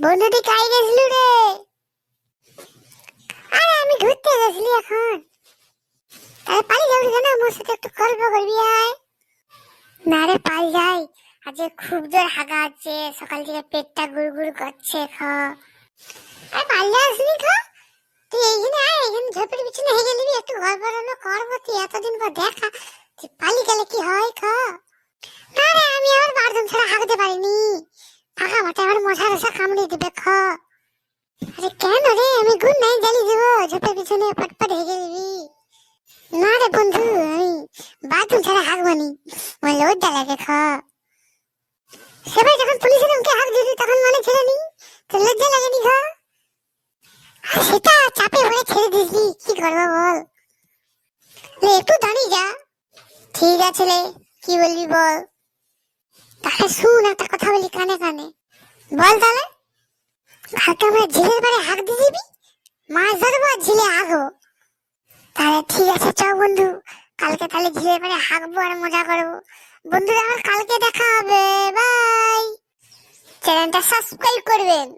বন্ধুটি কাই গেছিল রে? আরে আমি ঘুরতে গেছিলি এখন। তাহলে পালিয়ে যাবি কেন? আমার সাথে একটু গল্প করবি আয়। না রে পাল যাই, আজ খুব জোর হাগা আছে, সকাল থেকে পেটটা গুড়গুড় করছে। আরে পালিয়ে আসবি তুই এইখানে আয়, এখানে ঝোপের পিছনে হেগে নিবি, একটু গল্প করবো। তুই এতদিন পর দেখা, তুই পালিয়ে গেলে কি হয় না রে, আমি আমার বাথরুম ছাড়া হাগতে পারিনি। ফাঁকা মাঠে আমার মশা রসা কামড়ে দিবে আরে কেন রে, আমি গুড নাইট জ্বালিয়ে দেবো, ঝোপের পিছনে পটপট হেগে দিবি। না রে বন্ধু, আমি বাথরুম ছাড়া হাগবানি, আমার লজ্জা লাগে সবাই যখন পুলিশের মুখে হাগ দিবি তখন মনে ছেড়ে নি, তোর লজ্জা লাগেনি সেটা চাপে পড়ে ছেড়ে দিসি, কি করবো বল। একটু দাঁড়িয়ে যা। ঠিক আছে রে, কি বলবি বল। তাহলে শুন, একটা কথা বলি কানে কানে। বল তাহলে। কালকে আমরা ঝিলের পাড়ে হাঁক দিয়ে দিবি, মাছ ধরবো আর ঝিলে হাঁকবো। তাহলে ঠিক আছে, চ বন্ধু, কালকে তাহলে ঝিলের পাড়ে হাঁকবো আর মজা করবো। বন্ধুরা, আমার কালকে দেখা হবে, বাই। চ্যানেলটা সাবস্ক্রাইব করবেন।